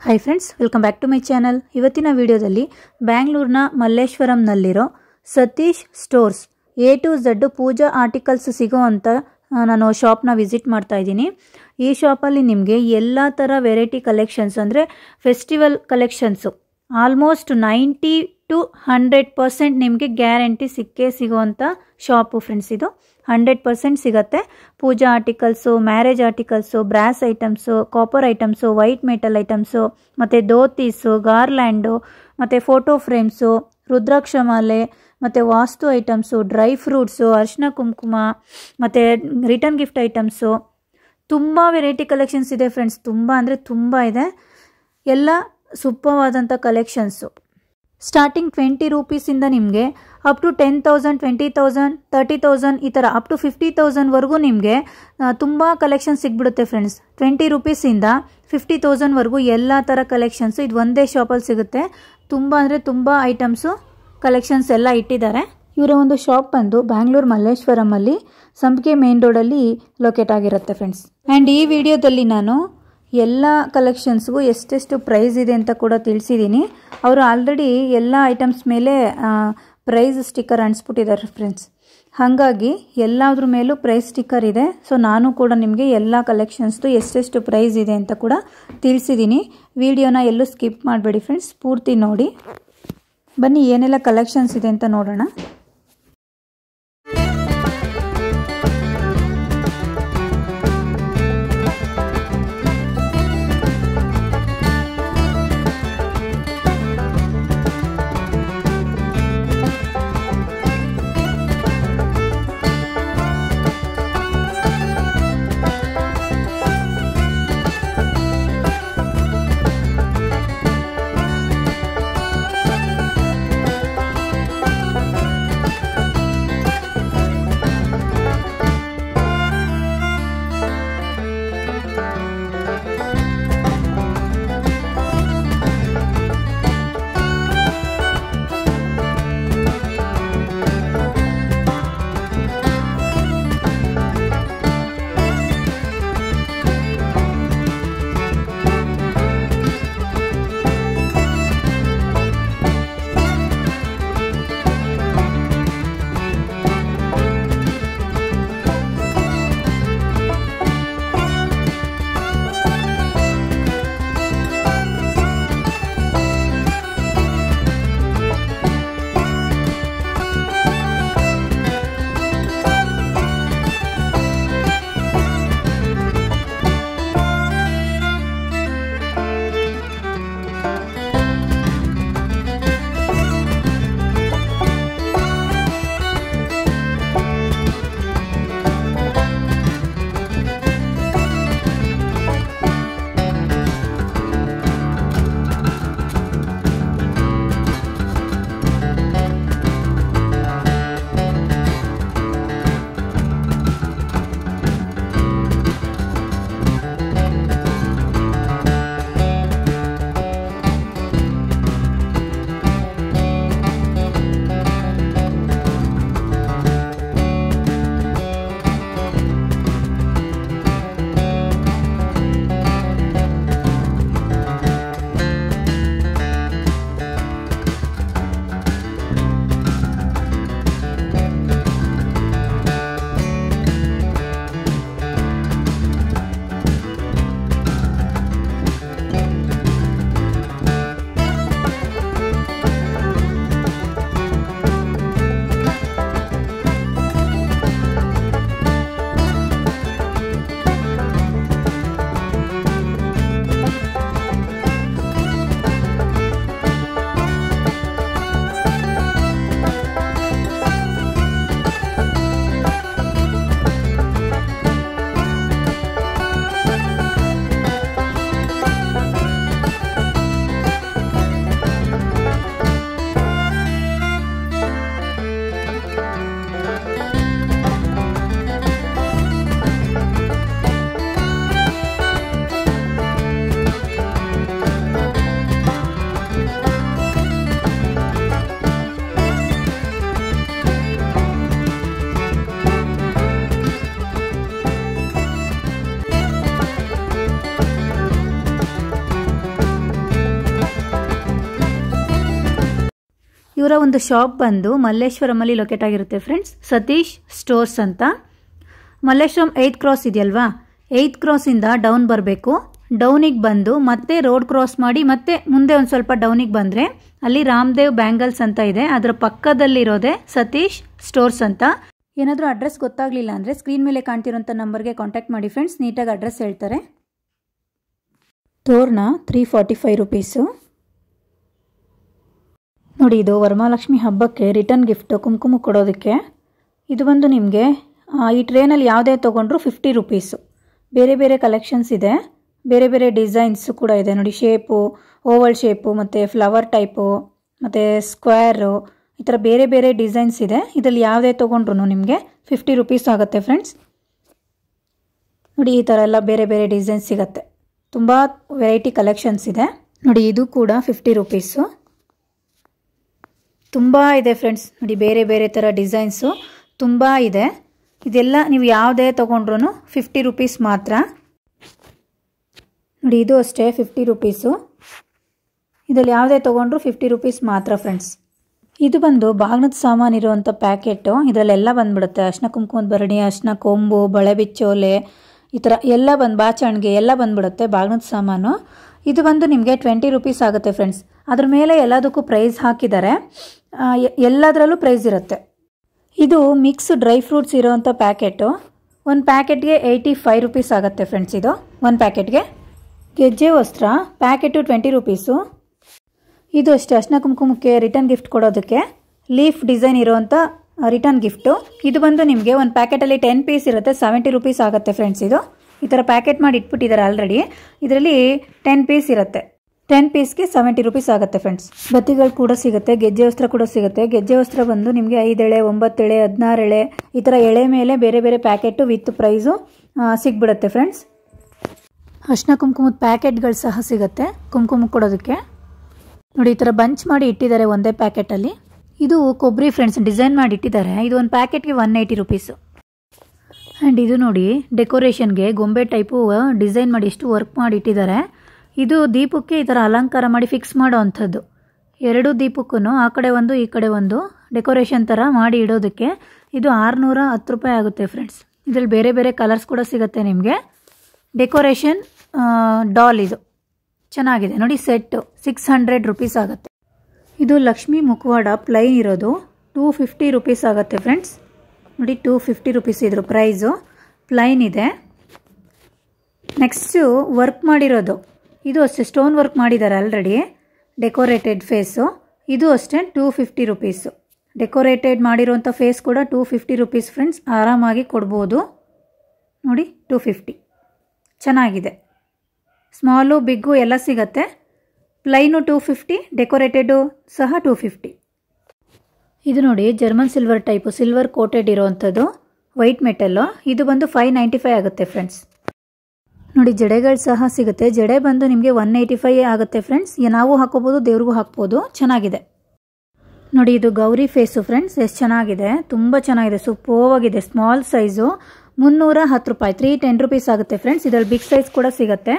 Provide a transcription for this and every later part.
Hi friends, welcome back to my channel. ಇವತ್ತಿನ ವಿಡಿಯೋದಲ್ಲಿ ಬ್ಯಾಂಗ್ಳೂರ್ನ ಮಲ್ಲೇಶ್ವರಂನಲ್ಲಿರೋ Satish stores A to Z pooja articles ಸಿಗೋ ಅಂತ ನಾನು ಶಾಪ್ನ ವಿಸಿಟ್ ಮಾಡ್ತಾ ಇದ್ದೀನಿ. ಈ ಶಾಪಲ್ಲಿ ನಿಮಗೆ ಎಲ್ಲ ಥರ ವೆರೈಟಿ ಕಲೆಕ್ಷನ್ಸ್ ಅಂದರೆ ಫೆಸ್ಟಿವಲ್ ಕಲೆಕ್ಷನ್ಸು ಆಲ್ಮೋಸ್ಟ್ 90 to 100% ನಿಮಗೆ ಗ್ಯಾರಂಟಿ ಸಿಗುವಂಥ ಶಾಪು ಫ್ರೆಂಡ್ಸ್. ಇದು 100% ಸಿಗುತ್ತೆ. Pooja articles, marriage articles, brass items, copper items, white metal items, ಮತ್ತು ಧೋತೀಸು, ಗಾರ್ಲ್ಯಾಂಡು, ಮತ್ತು ಫೋಟೋ ಫ್ರೇಮ್ಸು, ರುದ್ರಾಕ್ಷ ಮಾಲೆ, ಮತ್ತು ವಾಸ್ತು ಐಟಮ್ಸು, ಡ್ರೈ ಫ್ರೂಟ್ಸು, ಅರಿಶಿನ ಕುಂಕುಮ, ಮತ್ತು ರಿಟರ್ನ್ ಗಿಫ್ಟ್ ಐಟಮ್ಸು, ತುಂಬ ವೆರೈಟಿ ಕಲೆಕ್ಷನ್ಸ್ ಇದೆ ಫ್ರೆಂಡ್ಸ್. ತುಂಬ ಅಂದರೆ ತುಂಬ ಇದೆ. ಎಲ್ಲ ಸೂಪರ್ವಾದಂಥ ಕಲೆಕ್ಷನ್ಸು. ಸ್ಟಾರ್ಟಿಂಗ್ 20 ರೂಪೀಸಿಂದ ನಿಮಗೆ ಅಪ್ ಟು 10,000, 20,000, 30,000 ಈ ಥರ ಅಪ್ ಟು 50,000ವರೆಗೂ ನಿಮಗೆ ತುಂಬ ಕಲೆಕ್ಷನ್ಸ್ ಸಿಗ್ಬಿಡುತ್ತೆ ಫ್ರೆಂಡ್ಸ್. 20 ರೂಪೀಸಿಂದ 50,000ವರೆಗೂ ಎಲ್ಲ ಥರ ಕಲೆಕ್ಷನ್ಸು ಇದು ಒಂದೇ ಶಾಪಲ್ಲಿ ಸಿಗುತ್ತೆ. ತುಂಬ ಅಂದರೆ ತುಂಬ ಐಟಮ್ಸು ಕಲೆಕ್ಷನ್ಸ್ ಎಲ್ಲ ಇಟ್ಟಿದ್ದಾರೆ. ಇವರ ಒಂದು ಶಾಪ್ ಬಂದು ಬ್ಯಾಂಗ್ಳೂರ್ ಮಲ್ಲೇಶ್ವರಮಲ್ಲಿ ಸಂಪಿಗೆ ಮೇನ್ ರೋಡಲ್ಲಿ ಲೊಕೇಟ್ ಆಗಿರುತ್ತೆ ಫ್ರೆಂಡ್ಸ್. ಆ್ಯಂಡ್ ಈ ವಿಡಿಯೋದಲ್ಲಿ ನಾನು ಎಲ್ಲ ಕಲೆಕ್ಷನ್ಸ್ಗೂ ಎಷ್ಟೆಷ್ಟು ಪ್ರೈಸ್ ಇದೆ ಅಂತ ಕೂಡ ತಿಳಿಸಿದ್ದೀನಿ. ಅವರು ಆಲ್ರೆಡಿ ಎಲ್ಲ ಐಟಮ್ಸ್ ಮೇಲೆ ಪ್ರೈಸ್ ಸ್ಟಿಕ್ಕರ್ ಅಂಟಿಸ್ಬಿಟ್ಟಿದ್ದಾರೆ ಫ್ರೆಂಡ್ಸ್. ಹಾಗಾಗಿ ಎಲ್ಲದ್ರ ಮೇಲೂ ಪ್ರೈಸ್ ಸ್ಟಿಕ್ಕರ್ ಇದೆ. ಸೊ ನಾನು ಕೂಡ ನಿಮಗೆ ಎಲ್ಲ ಕಲೆಕ್ಷನ್ಸ್ದು ಎಷ್ಟೆಷ್ಟು ಪ್ರೈಸ್ ಇದೆ ಅಂತ ಕೂಡ ತಿಳಿಸಿದ್ದೀನಿ. ವಿಡಿಯೋನ ಎಲ್ಲೂ ಸ್ಕಿಪ್ ಮಾಡಬೇಡಿ ಫ್ರೆಂಡ್ಸ್, ಪೂರ್ತಿ ನೋಡಿ. ಬನ್ನಿ ಏನೆಲ್ಲ ಕಲೆಕ್ಷನ್ಸ್ ಇದೆ ಅಂತ ನೋಡೋಣ. ಇವರ ಒಂದು ಶಾಪ್ ಬಂದು ಮಲ್ಲೇಶ್ವರಮಲ್ಲಿ ಲೊಕೇಟ್ ಆಗಿರುತ್ತೆ ಫ್ರೆಂಡ್ಸ್, ಸತೀಶ್ ಸ್ಟೋರ್ಸ್ ಅಂತ. ಮಲ್ಲೇಶ್ವರಂ 8th ಕ್ರಾಸ್ ಇದೆಯಲ್ವಾ, 8th ಕ್ರಾಸಿಂದ ಡೌನ್ ಬರಬೇಕು. ಡೌನಿಗೆ ಬಂದು ಮತ್ತೆ ರೋಡ್ ಕ್ರಾಸ್ ಮಾಡಿ ಮತ್ತೆ ಮುಂದೆ ಒಂದು ಸ್ವಲ್ಪ ಡೌನಿಗೆ ಬಂದರೆ ಅಲ್ಲಿ ರಾಮದೇವ್ ಬ್ಯಾಂಗಲ್ಸ್ ಅಂತ ಇದೆ, ಅದರ ಪಕ್ಕದಲ್ಲಿರೋದೆ ಸತೀಶ್ ಸ್ಟೋರ್ಸ್ ಅಂತ. ಏನಾದರೂ ಅಡ್ರೆಸ್ ಗೊತ್ತಾಗಲಿಲ್ಲ ಅಂದರೆ ಸ್ಕ್ರೀನ್ ಮೇಲೆ ಕಾಣ್ತಿರೋಂಥ ನಂಬರ್ಗೆ ಕಾಂಟ್ಯಾಕ್ಟ್ ಮಾಡಿ ಫ್ರೆಂಡ್ಸ್, ನೀಟಾಗಿ ಅಡ್ರೆಸ್ ಹೇಳ್ತಾರೆ. ತೋರಣ 345 ರುಪೀಸು. ನೋಡಿ, ಇದು ವರಮಹಾಲಕ್ಷ್ಮಿ ಹಬ್ಬಕ್ಕೆ ರಿಟರ್ನ್ ಗಿಫ್ಟು ಕುಂಕುಮ ಕೊಡೋದಕ್ಕೆ. ಇದು ಬಂದು ನಿಮಗೆ ಈ ಟ್ರೇನಲ್ಲಿ ಯಾವುದೇ ತೊಗೊಂಡ್ರು 50 ರುಪೀಸು. ಬೇರೆ ಬೇರೆ ಕಲೆಕ್ಷನ್ಸ್ ಇದೆ, ಬೇರೆ ಬೇರೆ ಡಿಸೈನ್ಸು ಕೂಡ ಇದೆ ನೋಡಿ. ಶೇಪು, ಓವಲ್ ಶೇಪು ಮತ್ತು ಫ್ಲವರ್ ಟೈಪು ಮತ್ತು ಸ್ಕ್ವೇರು, ಈ ಥರ ಬೇರೆ ಬೇರೆ ಡಿಸೈನ್ಸ್ ಇದೆ. ಇದರಲ್ಲಿ ಯಾವುದೇ ತೊಗೊಂಡ್ರು ನಿಮಗೆ 50 ರುಪೀಸ್ ಆಗುತ್ತೆ ಫ್ರೆಂಡ್ಸ್. ನೋಡಿ, ಈ ಥರ ಎಲ್ಲ ಬೇರೆ ಬೇರೆ ಡಿಸೈನ್ಸ್ ಸಿಗುತ್ತೆ. ತುಂಬ ವೆರೈಟಿ ಕಲೆಕ್ಷನ್ಸ್ ಇದೆ ನೋಡಿ. ಇದು ಕೂಡ 50 ರುಪೀಸು. ತುಂಬ ಇದೆ ಫ್ರೆಂಡ್ಸ್ ನೋಡಿ, ಬೇರೆ ಬೇರೆ ಥರ ಡಿಸೈನ್ಸು ತುಂಬ ಇದೆ. ಇದೆಲ್ಲ ನೀವು ಯಾವುದೇ ತೊಗೊಂಡ್ರು 50 ರುಪೀಸ್ ಮಾತ್ರ ನೋಡಿ. ಇದು ಅಷ್ಟೇ 50 ರುಪೀಸು. ಇದರಲ್ಲಿ ಯಾವುದೇ ತೊಗೊಂಡ್ರು 50 ರುಪೀಸ್ ಮಾತ್ರ ಫ್ರೆಂಡ್ಸ್. ಇದು ಬಂದು ಬಾಗ್ನದ ಸಾಮಾನು ಇರುವಂಥ ಪ್ಯಾಕೆಟು. ಇದರಲ್ಲೆಲ್ಲ ಬಂದುಬಿಡುತ್ತೆ, ಅರಿಶಿನ ಕುಂಕುಮದ ಭರಣಿ, ಅರಿಶಿನ ಕೊಂಬು, ಬಳೆ ಬಿಚ್ಚೋಲೆ, ಈ ಥರ ಎಲ್ಲ ಬಾಚಣಿಗೆ ಎಲ್ಲ ಬಂದುಬಿಡುತ್ತೆ ಬಾಗ್ನದ ಸಾಮಾನು. ಇದು ಬಂದು ನಿಮಗೆ 20 ರುಪೀಸ್ ಆಗುತ್ತೆ ಫ್ರೆಂಡ್ಸ್. ಅದ್ರ ಮೇಲೆ ಎಲ್ಲದಕ್ಕೂ ಪ್ರೈಸ್ ಹಾಕಿದ್ದಾರೆ, ಎಲ್ಲದರಲ್ಲೂ ಪ್ರೈಸ್ ಇರುತ್ತೆ. ಇದು ಮಿಕ್ಸ್ ಡ್ರೈ ಫ್ರೂಟ್ಸ್ ಇರೋವಂಥ ಪ್ಯಾಕೆಟು. ಒಂದು ಪ್ಯಾಕೆಟ್ಗೆ 85 ರುಪೀಸ್ ಆಗುತ್ತೆ ಫ್ರೆಂಡ್ಸ್. ಇದು ಒಂದು ಪ್ಯಾಕೆಟ್ಗೆ. ಗೆಜ್ಜೆ ವಸ್ತ್ರ ಪ್ಯಾಕೆಟು 20 ರುಪೀಸು. ಇದು ಅಷ್ಟೇ ಅರಿಶಿನ ಕುಂಕುಮಕ್ಕೆ ರಿಟರ್ನ್ ಗಿಫ್ಟ್ ಕೊಡೋದಕ್ಕೆ ಲೀಫ್ ಡಿಸೈನ್ ಇರೋವಂಥ ರಿಟರ್ನ್ ಗಿಫ್ಟು. ಇದು ಬಂದು ನಿಮಗೆ ಒಂದು ಪ್ಯಾಕೆಟಲ್ಲಿ 10 ಪೀಸ್ ಇರುತ್ತೆ, 70 ರುಪೀಸ್ ಆಗುತ್ತೆ ಫ್ರೆಂಡ್ಸ್. ಇದು ಈ ಥರ ಪ್ಯಾಕೆಟ್ ಮಾಡಿ ಇಟ್ಬಿಟ್ಟಿದ್ದಾರೆ ಆಲ್ರೆಡಿ. ಇದರಲ್ಲಿ 10 ಪೀಸ್ ಇರುತ್ತೆ, 10 ಪೀಸ್ಗೆ 70 ರುಪೀಸ್ ಆಗುತ್ತೆ ಫ್ರೆಂಡ್ಸ್. ಬತ್ತಿಗಳು ಕೂಡ ಸಿಗುತ್ತೆ, ಗೆಜ್ಜೆ ವಸ್ತ್ರ ಕೂಡ ಸಿಗುತ್ತೆ. ಗೆಜ್ಜೆ ವಸ್ತ್ರ ಬಂದು ನಿಮಗೆ 5 ಎಳೆ, 9 ಎಳೆ, 16 ಎಳೆ, ಈ ಥರ ಎಳೆ ಮೇಲೆ ಬೇರೆ ಬೇರೆ ಪ್ಯಾಕೆಟು ವಿತ್ ಪ್ರೈಸು ಸಿಗ್ಬಿಡುತ್ತೆ ಫ್ರೆಂಡ್ಸ್. ಅರಿಶಿನ ಕುಂಕುಮದ ಪ್ಯಾಕೆಟ್ಗಳು ಸಹ ಸಿಗುತ್ತೆ ಕುಂಕುಮ ಕೊಡೋದಕ್ಕೆ ನೋಡಿ. ಈ ಥರ ಬಂಚ್ ಮಾಡಿ ಇಟ್ಟಿದ್ದಾರೆ ಒಂದೇ ಪ್ಯಾಕೆಟಲ್ಲಿ. ಇದು ಕೊಬ್ಬರಿ ಫ್ರೆಂಡ್ಸ್ ಡಿಸೈನ್ ಮಾಡಿ ಇಟ್ಟಿದ್ದಾರೆ. ಇದು ಒಂದು ಪ್ಯಾಕೆಟ್ಗೆ 180 ರುಪೀಸು. ಆ್ಯಂಡ್ ಇದು ನೋಡಿ, ಡೆಕೋರೇಷನ್ಗೆ ಗೊಂಬೆ ಟೈಪು ಡಿಸೈನ್ ಮಾಡಿ ಎಷ್ಟು ವರ್ಕ್ ಮಾಡಿ ಇಟ್ಟಿದ್ದಾರೆ. ಇದು ದೀಪಕ್ಕೆ ಈ ಥರ ಅಲಂಕಾರ ಮಾಡಿ ಫಿಕ್ಸ್ ಮಾಡೋ ಅಂಥದ್ದು. 2 ದೀಪಕ್ಕೂ ಆ ಕಡೆ ಒಂದು ಈ ಕಡೆ ಒಂದು ಡೆಕೋರೇಷನ್ ಥರ ಮಾಡಿ ಇಡೋದಕ್ಕೆ ಇದು 610 ರೂಪಾಯಿ ಆಗುತ್ತೆ ಫ್ರೆಂಡ್ಸ್. ಇದರಲ್ಲಿ ಬೇರೆ ಬೇರೆ ಕಲರ್ಸ್ ಕೂಡ ಸಿಗುತ್ತೆ ನಿಮಗೆ. ಡೆಕೋರೇಷನ್ ಡಾಲ್ ಇದು ಚೆನ್ನಾಗಿದೆ ನೋಡಿ. ಸೆಟ್ಟು 600 ರುಪೀಸ್ ಆಗುತ್ತೆ. ಇದು ಲಕ್ಷ್ಮೀ ಮುಖವಾಡ ಪ್ಲೈನ್ ಇರೋದು 250 ರುಪೀಸ್ ಆಗುತ್ತೆ ಫ್ರೆಂಡ್ಸ್ ನೋಡಿ. 250 ರುಪೀಸ್ ಇದ್ರ ಪ್ರೈಸು. ಪ್ಲೈನ್ ಇದೆ. ನೆಕ್ಸ್ಟು ವರ್ಕ್ ಮಾಡಿರೋದು, ಇದು ಅಷ್ಟೇ ಸ್ಟೋನ್ ವರ್ಕ್ ಮಾಡಿದ್ದಾರೆ ಆಲ್ರೆಡಿ, ಡೆಕೋರೇಟೆಡ್ ಫೇಸು. ಇದು ಅಷ್ಟೇ 250 ರುಪೀಸು. ಡೆಕೋರೇಟೆಡ್ ಮಾಡಿರೋಂಥ ಫೇಸ್ ಕೂಡ 250 ರುಪೀಸ್ ಫ್ರೆಂಡ್ಸ್. ಆರಾಮಾಗಿ ಕೊಡ್ಬೋದು ನೋಡಿ. 250 ಚೆನ್ನಾಗಿದೆ. ಸ್ಮಾಲು ಬಿಗ್ಗು ಎಲ್ಲ ಸಿಗುತ್ತೆ. ಪ್ಲೈನು 250, ಡೆಕೋರೇಟೆಡು ಸಹ 250. ಇದು ನೋಡಿ, German silver type, silver coated ಇರೋವಂಥದ್ದು, ವೈಟ್ ಮೆಟಲ್ಲು. ಇದು ಬಂದು 595 ಆಗುತ್ತೆ ಫ್ರೆಂಡ್ಸ್ ನೋಡಿ. ಜಡೆಗಳು ಸಹ ಸಿಗುತ್ತೆ. ಜಡೆ ಬಂದು ನಿಮಗೆ 185 ಆಗುತ್ತೆ ಫ್ರೆಂಡ್ಸ್. ನಾವು ಹಾಕೋಬೋದು, ದೇವ್ರಿಗೂ ಹಾಕ್ಬೋದು. ಚೆನ್ನಾಗಿದೆ ನೋಡಿ. ಇದು ಗೌರಿ ಫೇಸು ಫ್ರೆಂಡ್ಸ್, ಎಷ್ಟು ಚೆನ್ನಾಗಿದೆ, ತುಂಬ ಚೆನ್ನಾಗಿದೆ, ಸೂಪರ್ವಾಗಿದೆ. ಸ್ಮಾಲ್ ಸೈಜು 310 ರೂಪಾಯಿ, 310 ರುಪೀಸ್ ಆಗುತ್ತೆ ಫ್ರೆಂಡ್ಸ್. ಇದರಲ್ಲಿ ಬಿಗ್ ಸೈಜ್ ಕೂಡ ಸಿಗುತ್ತೆ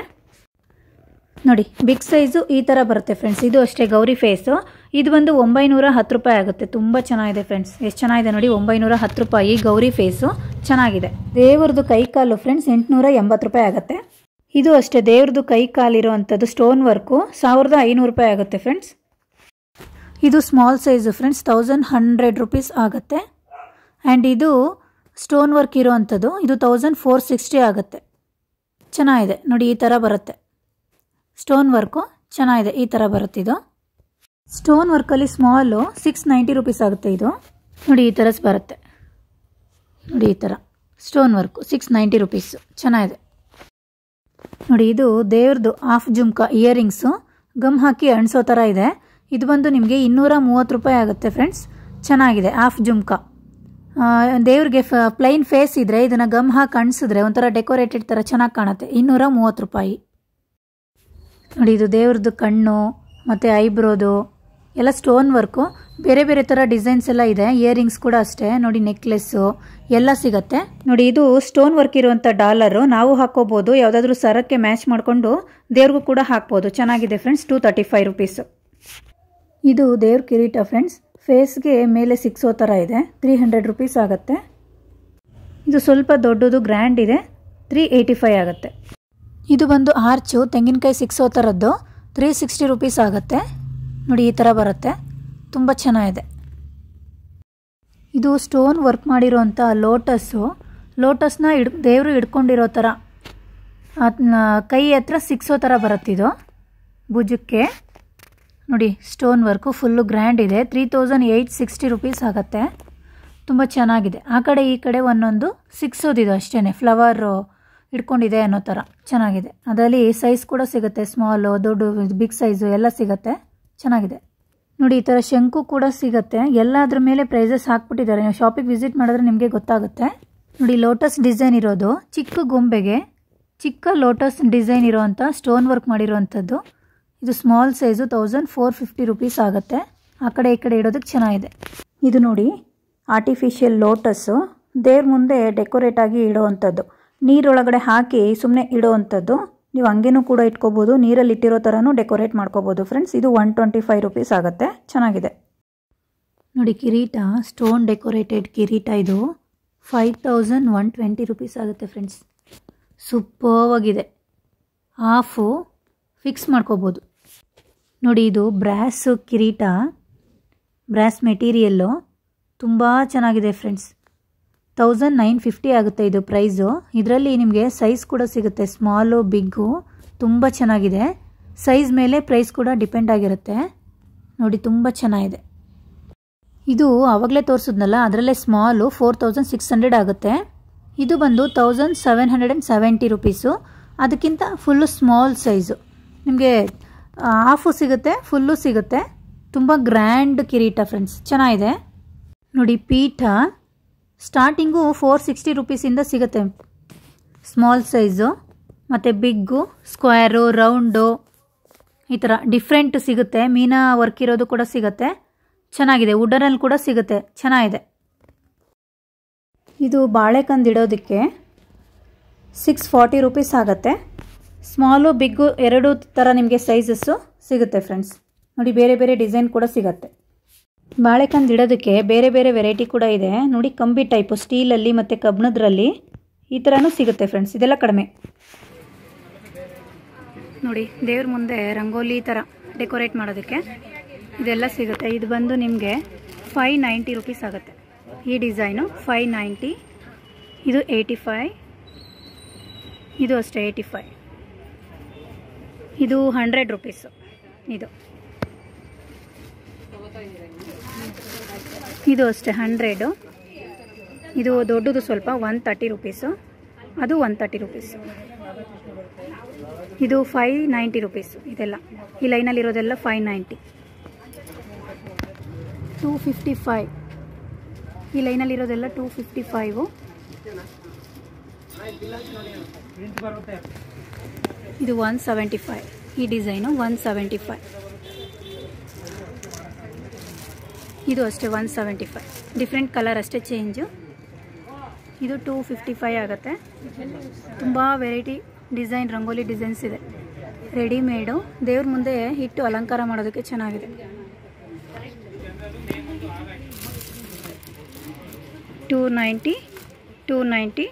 ನೋಡಿ. ಬಿಗ್ ಸೈಜು ಈ ಥರ ಬರುತ್ತೆ ಫ್ರೆಂಡ್ಸ್. ಇದು ಅಷ್ಟೇ ಗೌರಿ ಫೇಸು. ಇದು ಬಂದು 910 ರೂಪಾಯಿ ಆಗುತ್ತೆ. ತುಂಬ ಚೆನ್ನಾಗಿದೆ ಫ್ರೆಂಡ್ಸ್, ಎಷ್ಟು ಚೆನ್ನಾಗಿದೆ ನೋಡಿ. 910 ರೂಪಾಯಿ ಗೌರಿ ಫೇಸು, ಚೆನ್ನಾಗಿದೆ. ದೇವ್ರದ್ದು ಕೈ ಕಾಲು ಫ್ರೆಂಡ್ಸ್ 880 ರೂಪಾಯಿ ಆಗುತ್ತೆ. ಇದು ಅಷ್ಟೇ ದೇವ್ರದ್ದು ಕೈ ಕಾಲಿರೋ ಅಂಥದ್ದು ಸ್ಟೋನ್ ವರ್ಕು 1500 ರೂಪಾಯಿ ಆಗುತ್ತೆ ಫ್ರೆಂಡ್ಸ್. ಇದು ಸ್ಮಾಲ್ ಸೈಜು ಫ್ರೆಂಡ್ಸ್, 1100 ರುಪೀಸ್ ಆಗುತ್ತೆ. ಆ್ಯಂಡ್ ಇದು ಸ್ಟೋನ್ ವರ್ಕ್ ಇರೋ ಅಂಥದ್ದು, ಇದು 1460 ಆಗುತ್ತೆ. ಚೆನ್ನಾಗಿದೆ ನೋಡಿ. ಈ ಥರ ಬರುತ್ತೆ ಸ್ಟೋನ್ ವರ್ಕು, ಚೆನ್ನಾಗಿದೆ. ಈ ಥರ ಬರುತ್ತೆ. ಇದು ಸ್ಟೋನ್ ವರ್ಕಲ್ಲಿ ಸ್ಮಾಲು 690 ರುಪೀಸ್ ಆಗುತ್ತೆ. ಇದು ನೋಡಿ, ಈ ಥರ ಬರುತ್ತೆ ನೋಡಿ. ಈ ಥರ ಸ್ಟೋನ್ ವರ್ಕು 690 ರುಪೀಸು, ಚೆನ್ನಾಗಿದೆ ನೋಡಿ. ಇದು ದೇವ್ರದ್ದು ಹಾಫ್ ಜುಮ್ಕಾ ಇಯರಿಂಗ್ಸು, ಗಮ್ ಹಾಕಿ ಅಣಿಸೋ ಥರ ಇದೆ. ಇದು ಬಂದು ನಿಮಗೆ 230 ರೂಪಾಯಿ ಆಗುತ್ತೆ ಫ್ರೆಂಡ್ಸ್. ಚೆನ್ನಾಗಿದೆ. ಹಾಫ್ ಜುಮ್ಕಾ ದೇವ್ರಿಗೆ ಪ್ಲೈನ್ ಫೇಸ್ ಇದ್ದರೆ ಇದನ್ನು ಗಮ್ ಹಾಕಿ ಅಣಿಸಿದ್ರೆ ಒಂಥರ ಡೆಕೋರೇಟೆಡ್ ಥರ ಚೆನ್ನಾಗಿ ಕಾಣುತ್ತೆ. 230 ರೂಪಾಯಿ ನೋಡಿ. ಇದು ದೇವ್ರದ್ದು ಕಣ್ಣು ಮತ್ತು ಐಬ್ರೋದು ಎಲ್ಲ ಸ್ಟೋನ್ ವರ್ಕು, ಬೇರೆ ಬೇರೆ ಥರ ಡಿಸೈನ್ಸ್ ಎಲ್ಲ ಇದೆ. ಇಯರಿಂಗ್ಸ್ ಕೂಡ ಅಷ್ಟೇ ನೋಡಿ, ನೆಕ್ಲೆಸ್ಸು ಎಲ್ಲ ಸಿಗುತ್ತೆ ನೋಡಿ. ಇದು ಸ್ಟೋನ್ ವರ್ಕ್ ಇರುವಂಥ ಡಾಲರು, ನಾವು ಹಾಕೋಬೋದು. ಯಾವುದಾದ್ರೂ ಸರಕ್ಕೆ ಮ್ಯಾಚ್ ಮಾಡಿಕೊಂಡು ದೇವ್ರಿಗೂ ಕೂಡ ಹಾಕ್ಬೋದು. ಚೆನ್ನಾಗಿದೆ ಫ್ರೆಂಡ್ಸ್. 235 ರುಪೀಸು. ಇದು ದೇವ್ರ ಕಿರೀಟ ಫ್ರೆಂಡ್ಸ್, ಫೇಸ್ಗೆ ಮೇಲೆ ಸಿಕ್ಸೋ ಥರ ಇದೆ. 300 ರುಪೀಸ್ ಆಗುತ್ತೆ. ಇದು ಸ್ವಲ್ಪ ದೊಡ್ಡದು ಗ್ರ್ಯಾಂಡ್ ಇದೆ. 385 ಆಗುತ್ತೆ. ಇದು ಬಂದು ಆರ್ಚು ತೆಂಗಿನಕಾಯಿ ಸಿಕ್ಸೋ ಥರದ್ದು. 360 ರುಪೀಸ್ ಆಗುತ್ತೆ. ನೋಡಿ ಈ ಥರ ಬರುತ್ತೆ. ತುಂಬ ಚೆನ್ನಾಗಿದೆ. ಇದು ಸ್ಟೋನ್ ವರ್ಕ್ ಮಾಡಿರೋಂಥ ಲೋಟಸ್ನ ದೇವರು ಹಿಡ್ಕೊಂಡಿರೋ ಥರ ಕೈ ಹತ್ರ ಸಿಕ್ಸೋ ಥರ ಬರುತ್ತಿದು ಭುಜಕ್ಕೆ. ನೋಡಿ ಸ್ಟೋನ್ ವರ್ಕು ಫುಲ್ಲು ಗ್ರ್ಯಾಂಡ್ ಇದೆ. 3860 ರುಪೀಸ್ ಆಗುತ್ತೆ. ತುಂಬ ಚೆನ್ನಾಗಿದೆ. ಆ ಕಡೆ ಈ ಕಡೆ ಒಂದೊಂದು ಸಿಕ್ಸೋದಿದೆ ಅಷ್ಟೇ, ಫ್ಲವರು ಹಿಡ್ಕೊಂಡಿದೆ ಅನ್ನೋ ಥರ ಚೆನ್ನಾಗಿದೆ. ಅದರಲ್ಲಿ ಸೈಜ್ ಕೂಡ ಸಿಗುತ್ತೆ, ಸ್ಮಾಲು, ದೊಡ್ಡ, ಬಿಗ್ ಸೈಜು ಎಲ್ಲ ಸಿಗುತ್ತೆ. ಚೆನ್ನಾಗಿದೆ. ನೋಡಿ ಈ ಥರ ಶಂಕು ಕೂಡ ಸಿಗುತ್ತೆ. ಎಲ್ಲದ್ರ ಮೇಲೆ ಪ್ರೈಸಸ್ ಹಾಕ್ಬಿಟ್ಟಿದ್ದಾರೆ. ನೀವು ಶಾಪಿಗೆ ವಿಸಿಟ್ ಮಾಡಿದ್ರೆ ನಿಮಗೆ ಗೊತ್ತಾಗುತ್ತೆ. ನೋಡಿ ಲೋಟಸ್ ಡಿಸೈನ್ ಇರೋದು, ಚಿಕ್ಕ ಗೊಂಬೆಗೆ ಚಿಕ್ಕ ಲೋಟಸ್ ಡಿಸೈನ್ ಇರೋವಂಥ ಸ್ಟೋನ್ ವರ್ಕ್ ಮಾಡಿರೋವಂಥದ್ದು. ಇದು ಸ್ಮಾಲ್ ಸೈಜು 1450 ರುಪೀಸ್ ಆಗುತ್ತೆ. ಆ ಕಡೆ ಈ ಕಡೆ ಇಡೋದಕ್ಕೆ ಚೆನ್ನಾಗಿದೆ. ಇದು ನೋಡಿ ಆರ್ಟಿಫಿಷಿಯಲ್ ಲೋಟಸ್ಸು ದೇವ್ರ ಮುಂದೆ ಡೆಕೋರೇಟ್ ಆಗಿ ಇಡೋವಂಥದ್ದು. ನೀರೊಳಗಡೆ ಹಾಕಿ ಸುಮ್ಮನೆ ಇಡೋವಂಥದ್ದು. ನೀವು ಹಂಗೇನೂ ಕೂಡ ಇಟ್ಕೋಬೋದು, ನೀರಲ್ಲಿ ಇಟ್ಟಿರೋ ಥರನೂ ಡೆಕೋರೇಟ್ ಮಾಡ್ಕೋಬೋದು ಫ್ರೆಂಡ್ಸ್. ಇದು 125 ರುಪೀಸ್ ಆಗುತ್ತೆ. ಚೆನ್ನಾಗಿದೆ. ನೋಡಿ ಕಿರೀಟ, ಸ್ಟೋನ್ ಡೆಕೋರೇಟೆಡ್ ಕಿರೀಟ. ಇದು 5120 ರುಪೀಸ್ ಆಗುತ್ತೆ ಫ್ರೆಂಡ್ಸ್. ಸೂಪರ್ವಾಗಿದೆ. ಹಾಫು ಫಿಕ್ಸ್ ಮಾಡ್ಕೋಬೋದು. ನೋಡಿ ಇದು ಬ್ರಾಸ್ ಕಿರೀಟ, ಬ್ರಾಸ್ ಮೆಟೀರಿಯಲ್ಲು. ತುಂಬ ಚೆನ್ನಾಗಿದೆ ಫ್ರೆಂಡ್ಸ್. 1950 ಆಗುತ್ತೆ ಇದು ಪ್ರೈಸು. ಇದರಲ್ಲಿ ನಿಮಗೆ ಸೈಜ್ ಕೂಡ ಸಿಗುತ್ತೆ, ಸ್ಮಾಲು, ಬಿಗ್ಗು. ತುಂಬ ಚೆನ್ನಾಗಿದೆ. ಸೈಜ್ ಮೇಲೆ ಪ್ರೈಸ್ ಕೂಡ ಡಿಪೆಂಡ್ ಆಗಿರುತ್ತೆ. ನೋಡಿ ತುಂಬ ಚೆನ್ನಾಗಿದೆ. ಇದು ಆವಾಗಲೇ ತೋರಿಸಿದ್ನಲ್ಲ, ಅದರಲ್ಲೇ ಸ್ಮಾಲು 4600 ಆಗುತ್ತೆ. ಇದು ಬಂದು 1770 ರುಪೀಸು. ಅದಕ್ಕಿಂತ ಫುಲ್ಲು ಸ್ಮಾಲ್ ಸೈಜು. ನಿಮಗೆ ಹಾಫು ಸಿಗುತ್ತೆ, ಫುಲ್ಲು ಸಿಗುತ್ತೆ. ತುಂಬ ಗ್ರ್ಯಾಂಡ್ ಕಿರೀಟ ಫ್ರೆಂಡ್ಸ್, ಚೆನ್ನಾಗಿದೆ. ನೋಡಿ ಪೀಠ ಸ್ಟಾರ್ಟಿಂಗು 460 ರುಪೀಸಿಂದ ಸಿಗುತ್ತೆ. ಸ್ಮಾಲ್ ಸೈಜು ಮತ್ತು ಬಿಗ್ಗು, ಸ್ಕ್ವೇರು, ರೌಂಡು, ಈ ಥರ ಡಿಫ್ರೆಂಟ್ ಸಿಗುತ್ತೆ. ಮೀನಾ ವರ್ಕ್ ಇರೋದು ಕೂಡ ಸಿಗುತ್ತೆ. ಚೆನ್ನಾಗಿದೆ. ವುಡನಲ್ಲಿ ಕೂಡ ಸಿಗುತ್ತೆ. ಚೆನ್ನಾಗಿದೆ. ಇದು ಬಾಳೆಕಂದು ಇಡೋದಕ್ಕೆ 640 ರುಪೀಸ್ ಆಗುತ್ತೆ. ಸ್ಮಾಲು, ಬಿಗ್ಗು ಎರಡು ಥರ ನಿಮಗೆ ಸೈಜಸ್ಸು ಸಿಗುತ್ತೆ ಫ್ರೆಂಡ್ಸ್. ನೋಡಿ ಬೇರೆ ಬೇರೆ ಡಿಸೈನ್ ಕೂಡ ಸಿಗುತ್ತೆ. ಬಾಳೆಕಂದು ಇಡೋದಕ್ಕೆ ಬೇರೆ ಬೇರೆ ವೆರೈಟಿ ಕೂಡ ಇದೆ. ನೋಡಿ ಕಂಬಿ ಟೈಪು, ಸ್ಟೀಲಲ್ಲಿ ಮತ್ತು ಕಬ್ಬಿಣದ್ರಲ್ಲಿ ಈ ಥರನೂ ಸಿಗುತ್ತೆ ಫ್ರೆಂಡ್ಸ್. ಇದೆಲ್ಲ ಕಡಿಮೆ. ನೋಡಿ ದೇವ್ರ ಮುಂದೆ ರಂಗೋಲಿ ಥರ ಡೆಕೋರೇಟ್ ಮಾಡೋದಕ್ಕೆ ಇದೆಲ್ಲ ಸಿಗುತ್ತೆ. ಇದು ಬಂದು ನಿಮಗೆ 590 ರುಪೀಸ್ ಆಗುತ್ತೆ. ಈ ಡಿಸೈನು 590. ಇದು 85. ಇದು ಅಷ್ಟೇ 85. ಇದು 100 ರುಪೀಸು. ಇದು ಅಷ್ಟೇ 100. ಇದು ದೊಡ್ಡದು ಸ್ವಲ್ಪ 130 ರುಪೀಸು. ಅದು 130 ರುಪೀಸು. ಇದು 590 ರುಪೀಸು. ಇದೆಲ್ಲ ಈ ಲೈನಲ್ಲಿರೋದೆಲ್ಲ 590. 255. ಈ ಲೈನಲ್ಲಿರೋದೆಲ್ಲ 255. ಇದು 175. ಈ ಡಿಸೈನು 175. ಇದು ಅಷ್ಟೇ 175. ಡಿಫ್ರೆಂಟ್ ಕಲರ್ ಅಷ್ಟೇ ಚೇಂಜು. ಇದು 255 ಆಗುತ್ತೆ. ತುಂಬ ವೆರೈಟಿ ಡಿಸೈನ್, ರಂಗೋಲಿ ಡಿಸೈನ್ಸ್ ಇದೆ. ರೆಡಿಮೇಡು ದೇವ್ರ ಮುಂದೆ ಇಟ್ಟು ಅಲಂಕಾರ ಮಾಡೋದಕ್ಕೆ ಚೆನ್ನಾಗಿದೆ. 290, 290,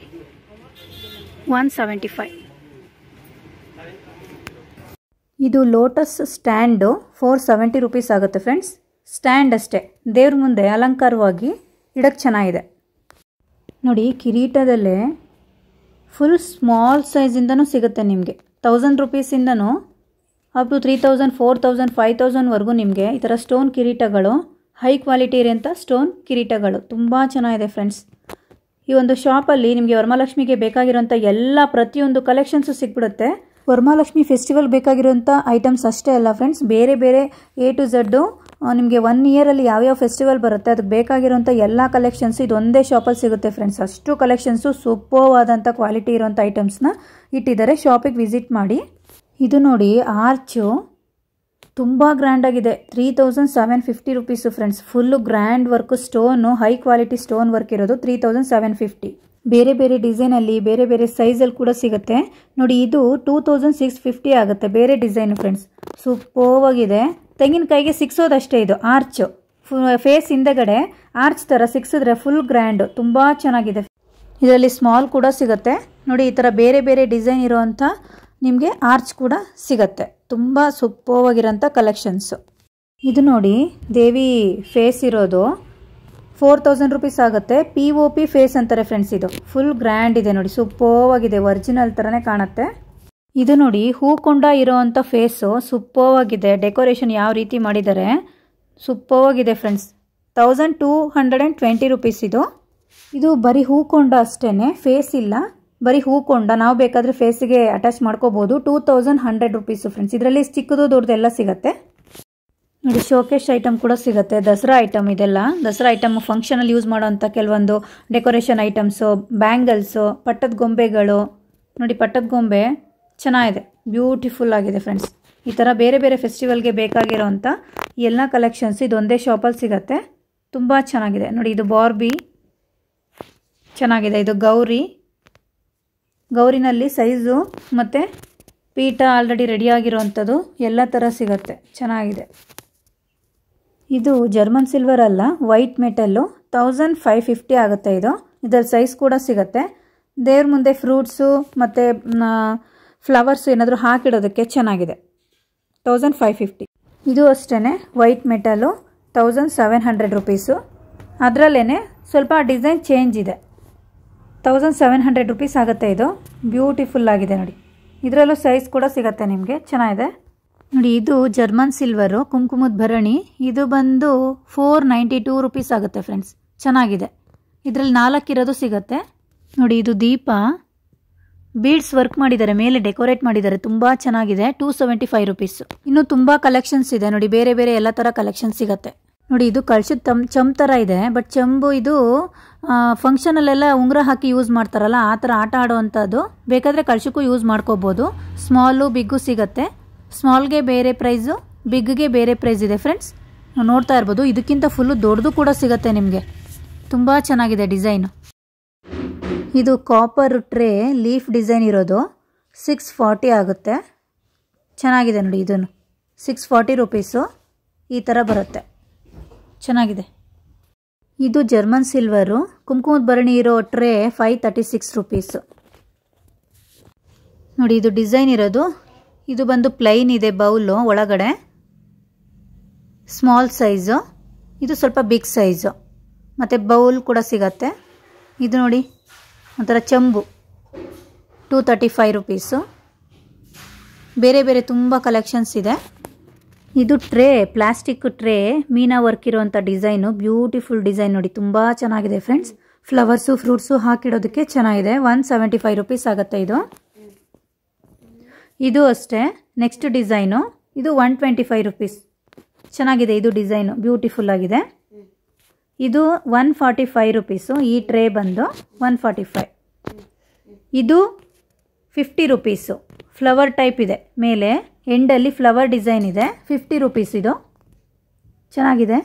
175. ಇದು ಲೋಟಸ್ ಸ್ಟ್ಯಾಂಡು 470 ರುಪೀಸ್ ಆಗುತ್ತೆ ಫ್ರೆಂಡ್ಸ್. ಸ್ಟ್ಯಾಂಡ್ ಅಷ್ಟೇ, ದೇವ್ರ ಮುಂದೆ ಅಲಂಕಾರವಾಗಿ ಇಡಕ್ಕೆ ಚೆನ್ನಾಗಿದೆ. ನೋಡಿ ಕಿರೀಟದಲ್ಲೇ ಫುಲ್ ಸ್ಮಾಲ್ ಸೈಜಿಂದನೂ ಸಿಗುತ್ತೆ ನಿಮಗೆ. 1000 ರುಪೀಸಿಂದನೂ ಅಪ್ ಟು 3000, 4000, 5000ವರೆಗೂ ನಿಮಗೆ ಈ ಥರ ಸ್ಟೋನ್ ಕಿರೀಟಗಳು, ಹೈ ಕ್ವಾಲಿಟಿ ಇರೋಂಥ ಸ್ಟೋನ್ ಕಿರೀಟಗಳು ತುಂಬ ಚೆನ್ನಾಗಿದೆ ಫ್ರೆಂಡ್ಸ್. ಈ ಒಂದು ಶಾಪಲ್ಲಿ ನಿಮಗೆ ವರಮಹಾಲಕ್ಷ್ಮಿಗೆ ಬೇಕಾಗಿರೋಂಥ ಎಲ್ಲ ಪ್ರತಿಯೊಂದು ಕಲೆಕ್ಷನ್ಸು ಸಿಕ್ಬಿಡುತ್ತೆ. ವರಮಹಾಲಕ್ಷ್ಮಿ ಫೆಸ್ಟಿವಲ್ ಬೇಕಾಗಿರೋಂಥ ಐಟಮ್ಸ್ ಅಷ್ಟೇ ಅಲ್ಲ ಫ್ರೆಂಡ್ಸ್, ಬೇರೆ ಬೇರೆ A to Z ನಿಮಗೆ 1 ಇಯರಲ್ಲಿ ಯಾವ್ಯಾವ ಫೆಸ್ಟಿವಲ್ ಬರುತ್ತೆ ಅದಕ್ಕೆ ಬೇಕಾಗಿರೋಂಥ ಎಲ್ಲ ಕಲೆಕ್ಷನ್ಸ್ ಇದು ಒಂದೇ ಶಾಪಲ್ಲಿ ಸಿಗುತ್ತೆ ಫ್ರೆಂಡ್ಸ್. ಅಷ್ಟು ಕಲೆಕ್ಷನ್ಸು ಸೂಪರ್ವಾದಂಥ ಕ್ವಾಲಿಟಿ ಇರೋಂಥ ಐಟಮ್ಸ್ನ ಇಟ್ಟಿದ್ದಾರೆ. ಶಾಪಿಗೆ ವಿಸಿಟ್ ಮಾಡಿ. ಇದು ನೋಡಿ ಆರ್ಚು ತುಂಬ ಗ್ರ್ಯಾಂಡಾಗಿದೆ. 3750 rupees friends. Full grand work, stone, high quality stone work ಇರೋದು 3750. ಬೇರೆ ಬೇರೆ ಡಿಸೈನಲ್ಲಿ ಬೇರೆ ಬೇರೆ ಸೈಜಲ್ಲಿ ಕೂಡ ಸಿಗುತ್ತೆ. ನೋಡಿ ಇದು 2650 ಆಗುತ್ತೆ. ಬೇರೆ ಡಿಸೈನು ಫ್ರೆಂಡ್ಸ್. ಸೂಪರ್ವಾಗಿದೆ. ತೆಂಗಿನಕಾಯಿಗೆ ಸಿಕ್ಸೋದಷ್ಟೇ ಇದು ಆರ್ಚು. ಫೇಸ್ ಹಿಂದೆಗಡೆ ಆರ್ಚ್ ಥರ ಸಿಕ್ಸಿದ್ರೆ ಫುಲ್ ಗ್ರ್ಯಾಂಡು, ತುಂಬ ಚೆನ್ನಾಗಿದೆ. ಇದರಲ್ಲಿ ಸ್ಮಾಲ್ ಕೂಡ ಸಿಗುತ್ತೆ ನೋಡಿ. ಈ ಥರ ಬೇರೆ ಬೇರೆ ಡಿಸೈನ್ ಇರೋವಂಥ ನಿಮಗೆ ಆರ್ಚ್ ಕೂಡ ಸಿಗುತ್ತೆ. ತುಂಬ ಸೂಪರ್ವಾಗಿರೋಂಥ ಕಲೆಕ್ಷನ್ಸು. ಇದು ನೋಡಿ ದೇವಿ ಫೇಸ್ ಇರೋದು 4000 ರುಪೀಸ್ ಆಗುತ್ತೆ. POP ಫೇಸ್ ಅಂತಾರೆ ಫ್ರೆಂಡ್ಸ್. ಇದು ಫುಲ್ ಗ್ರ್ಯಾಂಡ್ ಇದೆ ನೋಡಿ, ಸೂಪರ್ವಾಗಿದೆ, ಒರಿಜಿನಲ್ ಥರನೇ ಕಾಣುತ್ತೆ. ಇದು ನೋಡಿ ಹೂಕೊಂಡ ಇರೋವಂಥ ಫೇಸು ಸೂಪರ್ವಾಗಿದೆ. ಡೆಕೋರೇಷನ್ ಯಾವ ರೀತಿ ಮಾಡಿದ್ದಾರೆ, ಸೂಪರ್ವಾಗಿದೆ ಫ್ರೆಂಡ್ಸ್. 1220 ರುಪೀಸ್ ಇದು ಬರೀ ಹೂಕೊಂಡ ಅಷ್ಟೇ, ಫೇಸ್ ಇಲ್ಲ, ಬರೀ ಹೂಕೊಂಡ. ನಾವು ಬೇಕಾದರೆ ಫೇಸಿಗೆ ಅಟ್ಯಾಚ್ ಮಾಡ್ಕೋಬೋದು. 2100 ರುಪೀಸು ಫ್ರೆಂಡ್ಸ್. ಇದರಲ್ಲಿ ಚಿಕ್ಕದು ದೊಡ್ಡದು ಎಲ್ಲ ಸಿಗುತ್ತೆ ನೋಡಿ. ಶೋಕೇಶ್ ಐಟಮ್ ಕೂಡ ಸಿಗುತ್ತೆ, ದಸರಾ ಐಟಮ್ ಇದೆಲ್ಲ. ದಸರಾ ಐಟಮ್ ಫಂಕ್ಷನಲ್ಲಿ ಯೂಸ್ ಮಾಡೋವಂಥ ಕೆಲವೊಂದು ಡೆಕೋರೇಷನ್ ಐಟಮ್ಸು, ಬ್ಯಾಂಗಲ್ಸು, ಪಟ್ಟದ ಗೊಂಬೆಗಳು ನೋಡಿ. ಪಟ್ಟದ ಗೊಂಬೆ ಚೆನ್ನಾಗಿದೆ, ಬ್ಯೂಟಿಫುಲ್ ಆಗಿದೆ ಫ್ರೆಂಡ್ಸ್. ಈ ಥರ ಬೇರೆ ಬೇರೆ ಫೆಸ್ಟಿವಲ್ಗೆ ಬೇಕಾಗಿರೋವಂಥ ಎಲ್ಲ ಕಲೆಕ್ಷನ್ಸ್ ಇದೊಂದೇ ಶಾಪಲ್ಲಿ ಸಿಗುತ್ತೆ. ತುಂಬ ಚೆನ್ನಾಗಿದೆ ನೋಡಿ. ಇದು ಬಾರ್ಬಿ ಚೆನ್ನಾಗಿದೆ. ಇದು ಗೌರಿನಲ್ಲಿ ಸೈಜು ಮತ್ತು ಪೀಠ ಆಲ್ರೆಡಿ ರೆಡಿಯಾಗಿರೋವಂಥದ್ದು ಎಲ್ಲ ಥರ ಸಿಗುತ್ತೆ, ಚೆನ್ನಾಗಿದೆ. ಇದು ಜರ್ಮನ್ ಸಿಲ್ವರ್ ಅಲ್ಲ, ವೈಟ್ ಮೆಟಲ್ಲು. 1550 ಆಗುತ್ತೆ ಇದರಲ್ಲಿ ಸೈಜ್ ಕೂಡ ಸಿಗುತ್ತೆ. ದೇವ್ರ ಮುಂದೆ ಫ್ರೂಟ್ಸು ಮತ್ತು ಫ್ಲವರ್ಸು ಏನಾದರೂ ಹಾಕಿಡೋದಕ್ಕೆ ಚೆನ್ನಾಗಿದೆ. 1550. ಇದು ಅಷ್ಟೇ ವೈಟ್ ಮೆಟಲ್ಲು, 1700 ರುಪೀಸು. ಅದರಲ್ಲೇ ಸ್ವಲ್ಪ ಡಿಸೈನ್ ಚೇಂಜ್ ಇದೆ. 1700 ರುಪೀಸ್ ಆಗುತ್ತೆ. ಇದು ಬ್ಯೂಟಿಫುಲ್ ಆಗಿದೆ ನೋಡಿ. ಇದರಲ್ಲೂ ಸೈಜ್ ಕೂಡ ಸಿಗುತ್ತೆ ನಿಮಗೆ, ಚೆನ್ನಾಗಿದೆ ನೋಡಿ. ಇದು ಜರ್ಮನ್ ಸಿಲ್ವರು ಕುಂಕುಮದ ಭರಣಿ. ಇದು ಬಂದು 492 ರುಪೀಸ್ ಆಗುತ್ತೆ ಫ್ರೆಂಡ್ಸ್, ಚೆನ್ನಾಗಿದೆ. ಇದರಲ್ಲಿ 4 ಇರೋದು ಸಿಗುತ್ತೆ ನೋಡಿ. ಇದು ದೀಪ ಬೀಡ್ಸ್ ವರ್ಕ್ ಮಾಡಿದ್ದಾರೆ, ಮೇಲೆ ಡೆಕೋರೇಟ್ ಮಾಡಿದ್ದಾರೆ, ತುಂಬ ಚೆನ್ನಾಗಿದೆ. 275 ರುಪೀಸು. ಇನ್ನೂ ತುಂಬ ಕಲೆಕ್ಷನ್ಸ್ ಇದೆ ನೋಡಿ, ಬೇರೆ ಬೇರೆ ಎಲ್ಲ ಥರ ಕಲೆಕ್ಷನ್ಸ್ ಸಿಗುತ್ತೆ ನೋಡಿ. ಇದು ಕಳ್ಸದ ಚಂಬ್ ಥರ ಇದೆ, ಬಟ್ ಚಂಬು ಇದು ಫಂಕ್ಷನಲ್ಲೆಲ್ಲ ಉಂಗುರ ಹಾಕಿ ಯೂಸ್ ಮಾಡ್ತಾರಲ್ಲ, ಆ ಥರ ಆಟ ಆಡುವಂಥದ್ದು. ಬೇಕಾದರೆ ಕಳ್ಸಕ್ಕೂ ಯೂಸ್ ಮಾಡ್ಕೋಬೋದು. ಸ್ಮಾಲು ಬಿಗ್ಗು ಸಿಗುತ್ತೆ. ಸ್ಮಾಲ್ಗೆ ಬೇರೆ ಪ್ರೈಸು, ಬಿಗ್ಗೆ ಬೇರೆ ಪ್ರೈಸ್ ಇದೆ ಫ್ರೆಂಡ್ಸ್. ನೋಡ್ತಾ ಇರ್ಬೋದು. ಇದಕ್ಕಿಂತ ಫುಲ್ಲು ದೊಡ್ಡದು ಕೂಡ ಸಿಗುತ್ತೆ ನಿಮಗೆ, ತುಂಬ ಚೆನ್ನಾಗಿದೆ ಡಿಸೈನು. ಇದು ಕಾಪರ್ ಟ್ರೇ ಲೀಫ್ ಡಿಸೈನ್ ಇರೋದು 640 ಆಗುತ್ತೆ, ಚೆನ್ನಾಗಿದೆ ನೋಡಿ. ಇದನ್ನು 640 ರುಪೀಸು ಈ ಥರ ಬರುತ್ತೆ, ಚೆನ್ನಾಗಿದೆ. ಇದು ಜರ್ಮನ್ ಸಿಲ್ವರು ಕುಂಕುಮದ ಭರಣಿ ಇರೋ ಟ್ರೇ 536 ರುಪೀಸು ನೋಡಿ. ಇದು ಡಿಸೈನ್ ಇರೋದು. ಇದು ಬಂದು ಪ್ಲೈನ್ ಇದೆ ಬೌಲು, ಒಳಗಡೆ ಸ್ಮಾಲ್ ಸೈಜು. ಇದು ಸ್ವಲ್ಪ ಬಿಗ್ ಸೈಜು ಮತ್ತು ಬೌಲ್ ಕೂಡ ಸಿಗತ್ತೆ. ಇದು ನೋಡಿ ಒಂಥರ ಚಂಬು 235 ರುಪೀಸು. ಬೇರೆ ಬೇರೆ ತುಂಬ ಕಲೆಕ್ಷನ್ಸ್ ಇದೆ. ಇದು ಟ್ರೇ, ಪ್ಲಾಸ್ಟಿಕ್ ಟ್ರೇ, ಮೀನಾ ವರ್ಕ್ ಇರೋವಂಥ ಡಿಸೈನು, ಬ್ಯೂಟಿಫುಲ್ ಡಿಸೈನ್ ನೋಡಿ, ತುಂಬ ಚೆನ್ನಾಗಿದೆ ಫ್ರೆಂಡ್ಸ್. ಫ್ಲವರ್ಸು ಫ್ರೂಟ್ಸು ಹಾಕಿಡೋದಕ್ಕೆ ಚೆನ್ನಾಗಿದೆ. 175 ರುಪೀಸ್ ಆಗುತ್ತೆ ಇದು ಅಷ್ಟೇ. ನೆಕ್ಸ್ಟ್ ಡಿಸೈನು ಇದು 125 ರುಪೀಸ್, ಚೆನ್ನಾಗಿದೆ. ಇದು ಡಿಸೈನು ಬ್ಯೂಟಿಫುಲ್ ಆಗಿದೆ. ಇದು 145 ರುಪೀಸು. ಈ ಟ್ರೇ ಬಂದು 145. ಇದು 50 ರುಪೀಸು. ಫ್ಲವರ್ ಟೈಪ್ ಇದೆ, ಮೇಲೆ ಎಂಡಲ್ಲಿ ಫ್ಲವರ್ ಡಿಸೈನ್ ಇದೆ. 50 ರುಪೀಸ್ ಇದು, ಚೆನ್ನಾಗಿದೆ.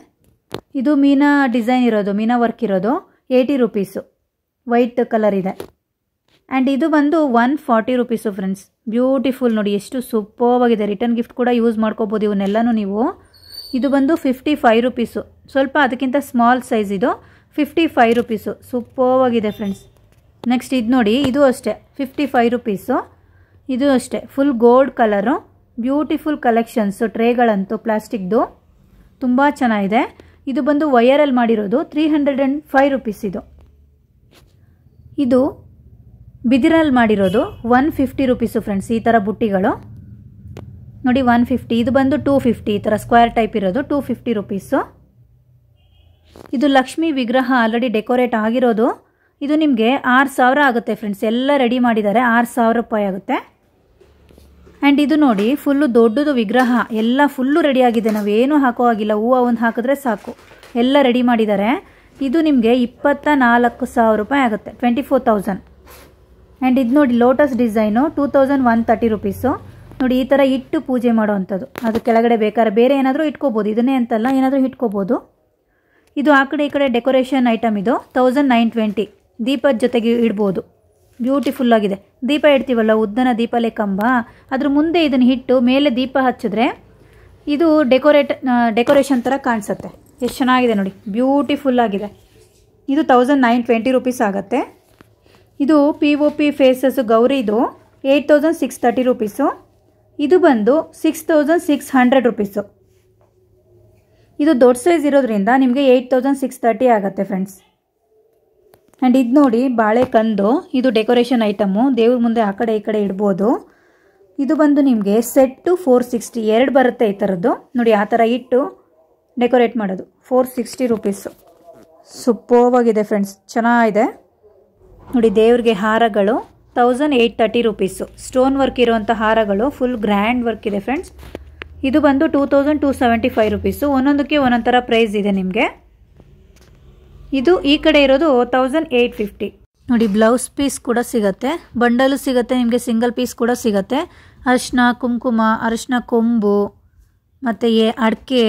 ಇದು ಮೀನಾ ಡಿಸೈನ್ ಇರೋದು, ಮೀನಾ ವರ್ಕ್ ಇರೋದು 80 ರುಪೀಸು. ವೈಟ್ ಕಲರ್ ಇದೆ. ಆ್ಯಂಡ್ ಇದು ಬಂದು 140 ರುಪೀಸು ಫ್ರೆಂಡ್ಸ್. ಬ್ಯೂಟಿಫುಲ್ ನೋಡಿ, ಎಷ್ಟು ಸೂಪರ್ವಾಗಿದೆ. ರಿಟರ್ನ್ ಗಿಫ್ಟ್ ಕೂಡ ಯೂಸ್ ಮಾಡ್ಕೋಬೋದು ಇವನ್ನೆಲ್ಲನೂ ನೀವು. ಇದು ಬಂದು 55 ರುಪೀಸು, ಸ್ವಲ್ಪ ಅದಕ್ಕಿಂತ ಸ್ಮಾಲ್ ಸೈಜ್. ಇದು 55 ರುಪೀಸು, ಸೂಪರ್ವಾಗಿದೆ ಫ್ರೆಂಡ್ಸ್. ನೆಕ್ಸ್ಟ್ ಇದು ನೋಡಿ, ಇದು ಅಷ್ಟೇ 55 ರುಪೀಸು. ಇದು ಅಷ್ಟೇ full gold colour, beautiful collections. ಟ್ರೇಗಳಂತೂ ಪ್ಲಾಸ್ಟಿಕ್ದು ತುಂಬ ಚೆನ್ನಾಗಿದೆ. ಇದು ಬಂದು ವಯರಲ್ಲಿ ಮಾಡಿರೋದು 305 ರುಪೀಸ್. ಇದು ಬಿದಿರಲ್ಲಿ ಮಾಡಿರೋದು 150 ರುಪೀಸು ಫ್ರೆಂಡ್ಸ್. ಈ ಥರ ಬುಟ್ಟಿಗಳು ನೋಡಿ 150. ಇದು ಬಂದು 250, ಈ ಥರ ಸ್ಕ್ವೇರ್ ಟೈಪ್ ಇರೋದು 250 ರುಪೀಸು. ಇದು ಲಕ್ಷ್ಮೀ ವಿಗ್ರಹ ಆಲ್ರೆಡಿ ಡೆಕೋರೇಟ್ ಆಗಿರೋದು. ಇದು ನಿಮಗೆ 6000 ಆಗುತ್ತೆ ಫ್ರೆಂಡ್ಸ್. ಎಲ್ಲ ರೆಡಿ ಮಾಡಿದ್ದಾರೆ, 6000 ರೂಪಾಯಿ ಆಗುತ್ತೆ. ಆ್ಯಂಡ್ ಇದು ನೋಡಿ ಫುಲ್ಲು ದೊಡ್ಡದು ವಿಗ್ರಹ, ಎಲ್ಲ ಫುಲ್ಲು ರೆಡಿ ಆಗಿದೆ. ನಾವೇನು ಹಾಕೋ ಆಗಿಲ್ಲ, ಹೂವು ಒಂದು ಹಾಕಿದ್ರೆ ಸಾಕು, ಎಲ್ಲ ರೆಡಿ ಮಾಡಿದ್ದಾರೆ. ಇದು ನಿಮಗೆ 24,000 ರೂಪಾಯಿ ಆಗುತ್ತೆ, 24,000. ಆ್ಯಂಡ್ ಇದು ನೋಡಿ ಲೋಟಸ್ ಡಿಸೈನು 2130 ರುಪೀಸು. ನೋಡಿ ಈ ಥರ ಇಟ್ಟು ಪೂಜೆ ಮಾಡೋವಂಥದ್ದು. ಅದು ಕೆಳಗಡೆ ಬೇಕಾದ್ರೆ ಬೇರೆ ಏನಾದರೂ ಇಟ್ಕೋಬೋದು, ಇದನ್ನೇ ಅಂತಲ್ಲ, ಏನಾದರೂ ಇಟ್ಕೋಬೋದು. ಇದು ಆ ಕಡೆ ಈ ಕಡೆ ಡೆಕೋರೇಷನ್ ಐಟಮ್. ಇದು 1920, ದೀಪದ ಜೊತೆಗೆ ಇಡ್ಬೋದು. ಬ್ಯೂಟಿಫುಲ್ ಆಗಿದೆ. ದೀಪ ಇಡ್ತೀವಲ್ಲ, ಉದ್ದನ ದೀಪಲೆ ಕಂಬ, ಅದ್ರ ಮುಂದೆ ಇದನ್ನು ಇಟ್ಟು ಮೇಲೆ ದೀಪ ಹಚ್ಚಿದ್ರೆ ಇದು ಡೆಕೋರೇಷನ್ ಥರ ಕಾಣಿಸುತ್ತೆ. ಎಷ್ಟು ಚೆನ್ನಾಗಿದೆ ನೋಡಿ, ಬ್ಯೂಟಿಫುಲ್ ಆಗಿದೆ. ಇದು 1920 ರೂಪೀಸ್ ಆಗುತ್ತೆ. ಇದು POP ಫೇಸಸ್ ಗೌರಿದು 8630 ರೂಪೀಸು. ಇದು ಬಂದು 6600 ರೂಪೀಸು. ಇದು ದೊಡ್ಡ ಸೈಜ್ ಇರೋದ್ರಿಂದ ನಿಮಗೆ 8630 ಆಗುತ್ತೆ ಫ್ರೆಂಡ್ಸ್. ಆ್ಯಂಡ್ ಇದು ನೋಡಿ ಬಾಳೆಕಂದು, ಇದು ಡೆಕೋರೇಷನ್ ಐಟಮು, ದೇವ್ರ ಮುಂದೆ ಆ ಕಡೆ ಈ ಕಡೆ ಇಡ್ಬೋದು. ಇದು ಬಂದು ನಿಮಗೆ ಸೆಟ್ಟು 460, 2 ಬರುತ್ತೆ ಈ ಥರದ್ದು ನೋಡಿ. ಆ ಥರ ಇಟ್ಟು ಡೆಕೋರೇಟ್ ಮಾಡೋದು 460 ರೂಪೀಸು. ಸೂಪರ್ವಾಗಿದೆ ಫ್ರೆಂಡ್ಸ್, ಚೆನ್ನಾಗಿದೆ ನೋಡಿ. ದೇವ್ರಿಗೆ ಹಾರಗಳು 1830 ರೂಪೀಸು. ಸ್ಟೋನ್ ವರ್ಕ್ ಇರುವಂಥ ಹಾರಗಳು, ಫುಲ್ ಗ್ರ್ಯಾಂಡ್ ವರ್ಕ್ ಇದೆ ಫ್ರೆಂಡ್ಸ್. ಇದು ಬಂದು 2275 ರೂಪೀಸು. ಒಂದೊಂದಕ್ಕೆ ಒಂದೊಂದು ಥರ ಪ್ರೈಸ್ ಇದೆ ನಿಮಗೆ. ಇದು ಈ ಕಡೆ ಇರೋದು 1850 ನೋಡಿ. ಬ್ಲೌಸ್ ಪೀಸ್ ಕೂಡ ಸಿಗುತ್ತೆ, ಬಂಡಲು ಸಿಗುತ್ತೆ ನಿಮಗೆ, ಸಿಂಗಲ್ ಪೀಸ್ ಕೂಡ ಸಿಗುತ್ತೆ. ಅರಿಶಿನ ಕುಂಕುಮ, ಅರಿಶಿನ ಕೊಂಬು, ಮತ್ತು ಅಡಿಕೆ,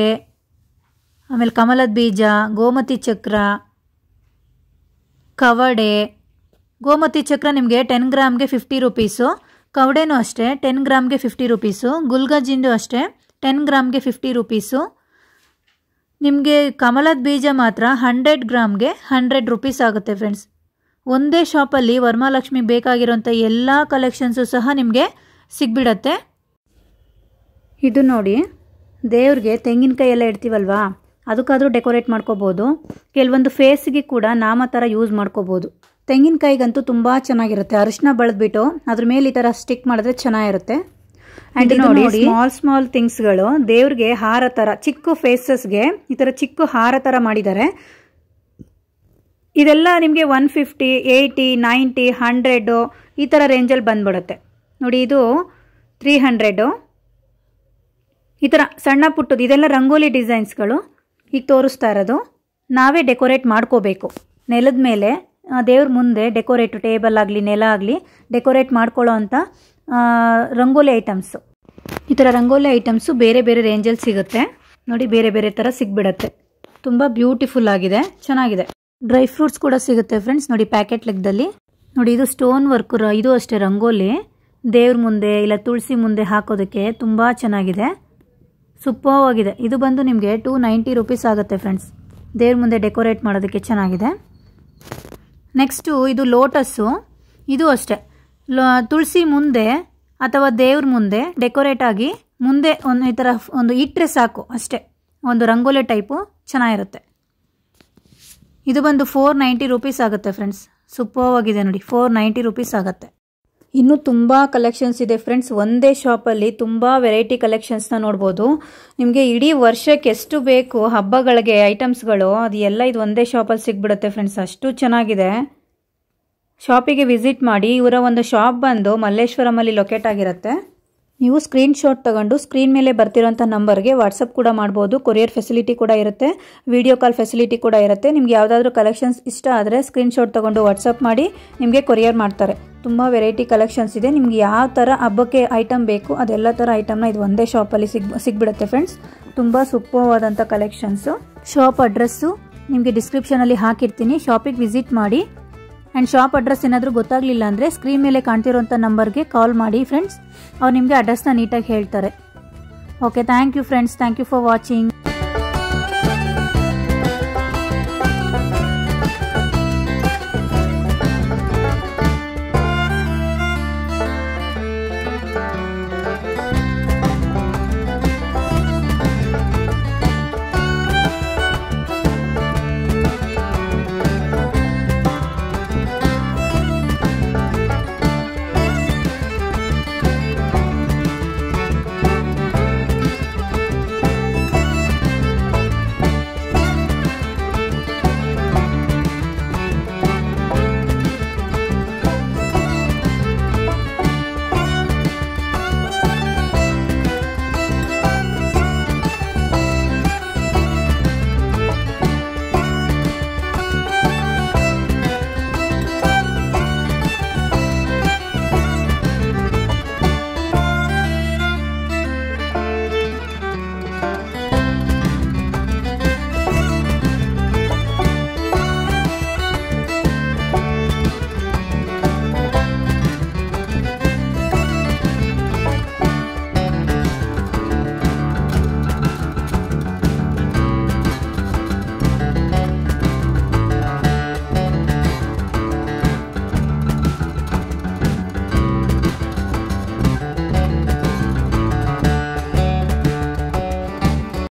ಆಮೇಲೆ ಕಮಲದ ಬೀಜ, ಗೋಮತಿ ಚಕ್ರ, ಕವಡೆ. ಗೋಮತಿ ಚಕ್ರ ನಿಮಗೆ 10 ಗ್ರಾಮ್ಗೆ 50 ರೂಪೀಸು. ಕವಡೆನೂ ಅಷ್ಟೇ 10 ಗ್ರಾಮ್ಗೆ 50 ರೂಪೀಸು. ಗುಲ್ಗಜಿಂಡು ಅಷ್ಟೇ 10 ಗ್ರಾಮ್ಗೆ 50 ರೂಪೀಸು. ನಿಮಗೆ ಕಮಲದ ಬೀಜ ಮಾತ್ರ 100 ಗ್ರಾಮ್ಗೆ 100 ರೂಪೀಸ್ ಆಗುತ್ತೆ ಫ್ರೆಂಡ್ಸ್. ಒಂದೇ ಶಾಪಲ್ಲಿ ವರಮಹಾಲಕ್ಷ್ಮಿ ಬೇಕಾಗಿರೋಂಥ ಎಲ್ಲ ಕಲೆಕ್ಷನ್ಸು ಸಹ ನಿಮಗೆ ಸಿಗ್ಬಿಡತ್ತೆ. ಇದು ನೋಡಿ, ದೇವ್ರಿಗೆ ತೆಂಗಿನಕಾಯಿ ಎಲ್ಲ ಇಡ್ತೀವಲ್ವಾ, ಅದಕ್ಕಾದರೂ ಡೆಕೋರೇಟ್ ಮಾಡ್ಕೋಬೋದು. ಕೆಲವೊಂದು ಫೇಸ್ಗೆ ಕೂಡ ನಾಮ ಥರ ಯೂಸ್ ಮಾಡ್ಕೋಬೋದು. ತೆಂಗಿನಕಾಯಿಗಂತೂ ತುಂಬ ಚೆನ್ನಾಗಿರುತ್ತೆ. ಅರಿಶಿನ ಬಳದ್ಬಿಟ್ಟು ಅದ್ರ ಮೇಲೆ ಈ ಥರ ಸ್ಟಿಕ್ ಮಾಡಿದ್ರೆ ಚೆನ್ನಾಗಿರುತ್ತೆ. ಆ್ಯಂಡ್ ನೋಡಿ, ಸ್ಮಾಲ್ ಥಿಂಗ್ಸ್ಗಳು ದೇವ್ರಿಗೆ ಹಾರ ಥರ, ಚಿಕ್ಕ ಫೇಸಸ್ಗೆ ಈ ಥರ ಚಿಕ್ಕ ಹಾರ ಥರ ಮಾಡಿದ್ದಾರೆ. ಇದೆಲ್ಲ ನಿಮಗೆ 150, 80, 90, 100 ಈ ಥರ ರೇಂಜಲ್ಲಿ ಬಂದ್ಬಿಡುತ್ತೆ ನೋಡಿ. ಇದು 300 ಈ ಥರ ಸಣ್ಣ ಪುಟ್ಟದು. ಇದೆಲ್ಲ ರಂಗೋಲಿ ಡಿಸೈನ್ಸ್ಗಳು ಈಗ ತೋರಿಸ್ತಾ ಇರೋದು. ನಾವೇ ಡೆಕೋರೇಟ್ ಮಾಡ್ಕೋಬೇಕು. ನೆಲದ ಮೇಲೆ ದೇವ್ರ ಮುಂದೆ ಡೆಕೋರೇಟ್, ಟೇಬಲ್ ಆಗಲಿ ನೆಲ ಆಗಲಿ ಡೆಕೋರೇಟ್ ಮಾಡ್ಕೊಳ್ಳೋ ಅಂಥ ರಂಗೋಲಿ ಐಟಮ್ಸು. ಈ ಥರ ರಂಗೋಲಿ ಐಟಮ್ಸು ಬೇರೆ ಬೇರೆ ರೇಂಜಲ್ಲಿ ಸಿಗುತ್ತೆ ನೋಡಿ. ಬೇರೆ ಬೇರೆ ಥರ ಸಿಗ್ಬಿಡತ್ತೆ. ತುಂಬ ಬ್ಯೂಟಿಫುಲ್ ಆಗಿದೆ, ಚೆನ್ನಾಗಿದೆ. ಡ್ರೈ ಫ್ರೂಟ್ಸ್ ಕೂಡ ಸಿಗುತ್ತೆ ಫ್ರೆಂಡ್ಸ್ ನೋಡಿ, ಪ್ಯಾಕೆಟ್ ಲೆಕ್ಕದಲ್ಲಿ ನೋಡಿ. ಇದು ಸ್ಟೋನ್ ವರ್ಕ್, ಇದು ಅಷ್ಟೇ ರಂಗೋಲಿ ದೇವ್ರ ಮುಂದೆ ಇಲ್ಲ ತುಳಸಿ ಮುಂದೆ ಹಾಕೋದಕ್ಕೆ ತುಂಬ ಚೆನ್ನಾಗಿದೆ, ಸೂಪರ್ ಆಗಿದೆ. ಇದು ಬಂದು ನಿಮಗೆ 290 ರೂಪೀಸ್ ಆಗುತ್ತೆ ಫ್ರೆಂಡ್ಸ್. ದೇವ್ರ ಮುಂದೆ ಡೆಕೋರೇಟ್ ಮಾಡೋದಕ್ಕೆ ಚೆನ್ನಾಗಿದೆ. ನೆಕ್ಸ್ಟು ಇದು ಲೋಟಸ್ಸು. ಇದು ಅಷ್ಟೇ ತುಳಸಿ ಮುಂದೆ ಅಥವಾ ದೇವ್ರ ಮುಂದೆ ಡೆಕೋರೇಟ್ ಆಗಿ ಮುಂದೆ ಈ ಥರ ಒಂದು ಇಟ್ಟರೆ ಸಾಕು ಅಷ್ಟೇ, ಒಂದು ರಂಗೋಲಿ ಟೈಪು ಚೆನ್ನಾಗಿರುತ್ತೆ. ಇದು ಬಂದು 490 ರೂಪೀಸ್ ಆಗುತ್ತೆ ಫ್ರೆಂಡ್ಸ್. ಸೂಪರ್ ಆಗಿದೆ ನೋಡಿ, 490 ರೂಪೀಸ್ ಆಗುತ್ತೆ. ಇನ್ನೂ ತುಂಬ ಕಲೆಕ್ಷನ್ಸ್ ಇದೆ ಫ್ರೆಂಡ್ಸ್. ಒಂದೇ ಶಾಪಲ್ಲಿ ತುಂಬ ವೆರೈಟಿ ಕಲೆಕ್ಷನ್ಸ್ನ ನೋಡ್ಬೋದು. ನಿಮಗೆ ಇಡೀ ವರ್ಷಕ್ಕೆ ಎಷ್ಟು ಬೇಕು ಹಬ್ಬಗಳಿಗೆ ಐಟಮ್ಸ್ಗಳು, ಅದು ಎಲ್ಲ ಇದು ಒಂದೇ ಶಾಪಲ್ಲಿ ಸಿಗ್ಬಿಡುತ್ತೆ ಫ್ರೆಂಡ್ಸ್. ಅಷ್ಟು ಚೆನ್ನಾಗಿದೆ. ಶಾಪಿಗೆ ವಿಸಿಟ್ ಮಾಡಿ. ಇವರ ಒಂದು ಶಾಪ್ ಬಂದು ಮಲ್ಲೇಶ್ವರಮಲ್ಲಿ ಲೊಕೇಟ್ ಆಗಿರುತ್ತೆ. ನೀವು ಸ್ಕ್ರೀನ್ಶಾಟ್ ತಗೊಂಡು ಸ್ಕ್ರೀನ್ ಮೇಲೆ ಬರ್ತಿರೋಂಥ ನಂಬರ್ಗೆ ವಾಟ್ಸಪ್ ಕೂಡ ಮಾಡ್ಬೋದು. ಕೊರಿಯರ್ ಫೆಸಿಲಿಟಿ ಕೂಡ ಇರುತ್ತೆ, ವಿಡಿಯೋ ಕಾಲ್ ಫೆಸಿಲಿಟಿ ಕೂಡ ಇರುತ್ತೆ. ನಿಮ್ಗೆ ಯಾವುದಾದ್ರೂ ಕಲೆಕ್ಷನ್ಸ್ ಇಷ್ಟ ಆದರೆ ಸ್ಕ್ರೀನ್ಶಾಟ್ ತಗೊಂಡು ವಾಟ್ಸಪ್ ಮಾಡಿ ನಿಮಗೆ ಕೊರಿಯರ್ ಮಾಡ್ತಾರೆ. ತುಂಬ ವೆರೈಟಿ ಕಲೆಕ್ಷನ್ಸ್ ಇದೆ. ನಿಮ್ಗೆ ಯಾವ ಥರ ಹಬ್ಬಕ್ಕೆ ಐಟಮ್ ಬೇಕು ಅದೆಲ್ಲ ಥರ ಐಟಮ್ನ ಇದು ಒಂದೇ ಶಾಪಲ್ಲಿ ಸಿಗ್ಬಿಡುತ್ತೆ ಫ್ರೆಂಡ್ಸ್. ತುಂಬ ಸೂಪರ್ವಾದಂಥ ಕಲೆಕ್ಷನ್ಸು. ಶಾಪ್ ಅಡ್ರೆಸ್ಸು ನಿಮಗೆ ಡಿಸ್ಕ್ರಿಪ್ಷನಲ್ಲಿ ಹಾಕಿರ್ತೀನಿ, ಶಾಪಿಗೆ ವಿಸಿಟ್ ಮಾಡಿ. ಆ್ಯಂಡ್ ಶಾಪ್ ಅಡ್ರೆಸ್ ಏನಾದರೂ ಗೊತ್ತಾಗಲಿಲ್ಲ ಅಂದರೆ ಸ್ಕ್ರೀನ್ ಮೇಲೆ ಕಾಣ್ತಿರೋಂಥ ನಂಬರ್ಗೆ ಕಾಲ್ ಮಾಡಿ ಫ್ರೆಂಡ್ಸ್. ಅವ್ರು ನಿಮಗೆ ಅಡ್ರೆಸ್ನ ನೀಟಾಗಿ ಹೇಳ್ತಾರೆ. Okay, thank you friends, thank you for watching.